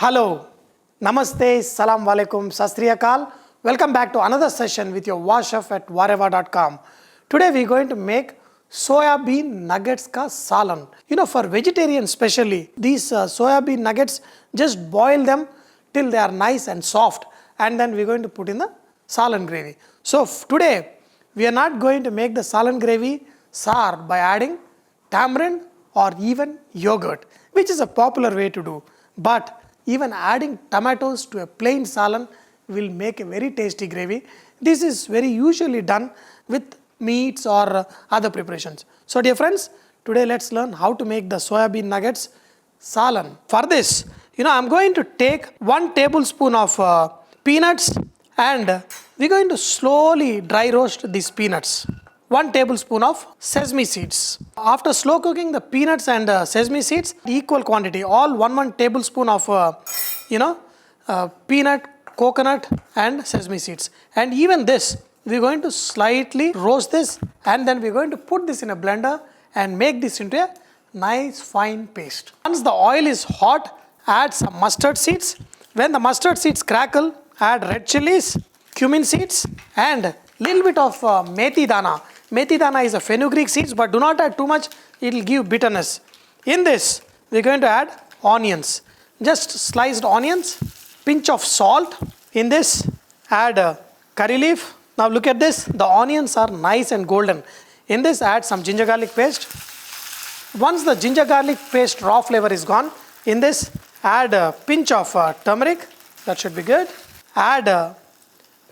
Hello, Namaste, Salam Walaikum, Sastriyakal. Welcome back to another session with your Wow Chef at Wareva.com. Today we are going to make soya bean nuggets ka salan. For vegetarians especially, these soya bean nuggets, just boil them till they are nice and soft, and then we are going to put in the salan gravy. So today we are not going to make the salan gravy sour by adding tamarind or even yogurt, which is a popular way to do. But even adding tomatoes to a plain salan will make a very tasty gravy. This is very usually done with meats or other preparations. So dear friends, today let's learn how to make the soya bean nuggets salan. For this, I'm going to take 1 tablespoon of peanuts, and we're going to slowly dry roast these peanuts. 1 tablespoon of sesame seeds. After slow cooking the peanuts and sesame seeds, equal quantity, all 1 tablespoon of peanut, coconut and sesame seeds. And even this, we're going to slightly roast this, and then we're going to put this in a blender and make this into a nice fine paste. Once the oil is hot, add some mustard seeds. When the mustard seeds crackle, add red chilies, cumin seeds and little bit of methi dana. Methi dana is a fenugreek seeds, but do not add too much, it will give bitterness. In this, we are going to add onions. Just sliced onions, pinch of salt. In this, add curry leaf. Now look at this, the onions are nice and golden. In this, add some ginger garlic paste. Once the ginger garlic paste raw flavor is gone, in this, add a pinch of turmeric. That should be good. Add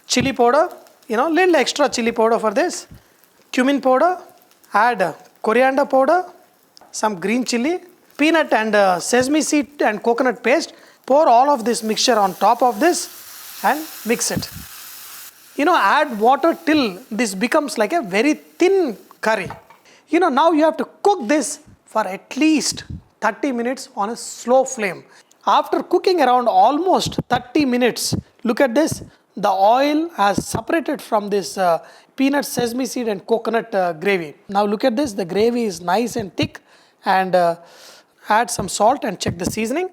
chili powder, little extra chili powder for this. Cumin powder, add coriander powder, some green chili, peanut and sesame seed and coconut paste. Pour all of this mixture on top of this and mix it. Add water till this becomes like a very thin curry. Now you have to cook this for at least 30 minutes on a slow flame. After cooking around almost 30 minutes, look at this. The oil has separated from this peanut, sesame seed and coconut gravy. Now look at this, the gravy is nice and thick, and add some salt and check the seasoning.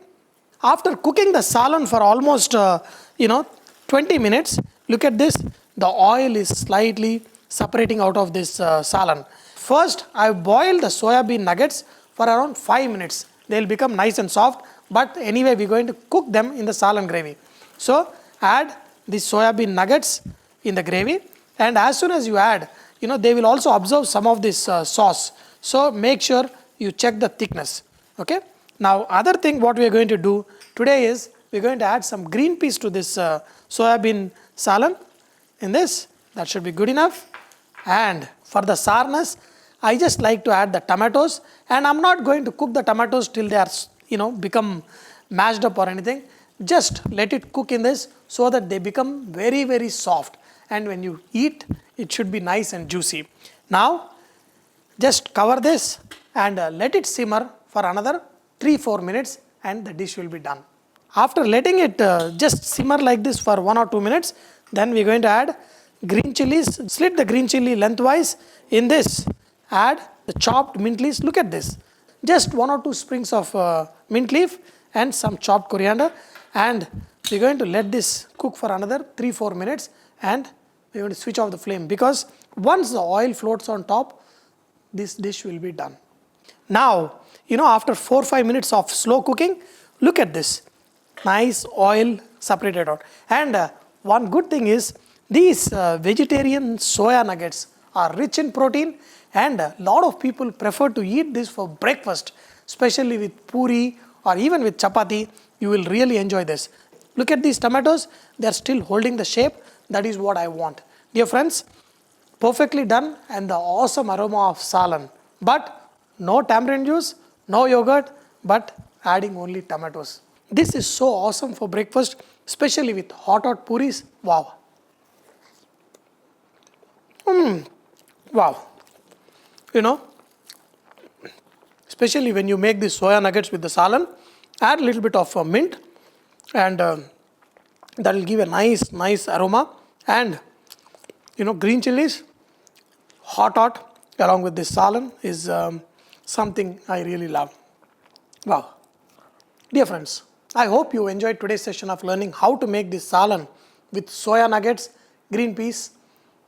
After cooking the salan for almost 20 minutes, look at this, the oil is slightly separating out of this salan. First, I boiled the soya bean nuggets for around 5 minutes. They will become nice and soft, but anyway we are going to cook them in the salan gravy. So add the soya bean nuggets in the gravy, and as soon as you add, they will also absorb some of this sauce. So make sure you check the thickness. Okay. Now other thing what we are going to do today is we are going to add some green peas to this soya bean salan. In this, that should be good enough. And for the sourness, I just like to add the tomatoes, and I'm not going to cook the tomatoes till they are become mashed up or anything. Just let it cook in this so that they become very, very soft, and when you eat, it should be nice and juicy. Now just cover this and let it simmer for another 3-4 minutes, and the dish will be done. After letting it just simmer like this for 1 or 2 minutes, then we are going to add green chilies. Slit the green chili lengthwise. In this, add the chopped mint leaves. Look at this, just 1 or 2 sprigs of mint leaf and some chopped coriander. And we're going to let this cook for another 3-4 minutes, and we're going to switch off the flame, because once the oil floats on top, this dish will be done. Now, after 4-5 minutes of slow cooking, look at this, nice oil separated out. And one good thing is these vegetarian soya nuggets are rich in protein, and a lot of people prefer to eat this for breakfast, especially with puri or even with chapati. You will really enjoy this. Look at these tomatoes, they are still holding the shape. That is what I want. Dear friends, perfectly done, and the awesome aroma of salan. But no tamarind juice, no yogurt, but adding only tomatoes. This is so awesome for breakfast, especially with hot puris. Wow. Wow. Especially when you make these soya nuggets with the salan, add a little bit of mint, and that will give a nice aroma. And green chilies, hot along with this salan is something I really love. Wow. Dear friends, I hope you enjoyed today's session of learning how to make this salan with soya nuggets, green peas,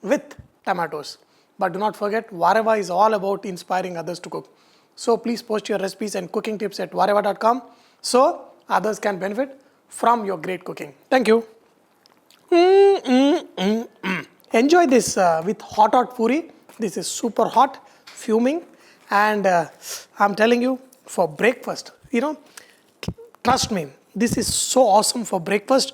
with tomatoes. But do not forget, Vareva is all about inspiring others to cook. So please post your recipes and cooking tips at vareva.com so others can benefit from your great cooking. Thank you. Enjoy this with hot puri. This is super hot, fuming, and I'm telling you, for breakfast, trust me, this is so awesome for breakfast.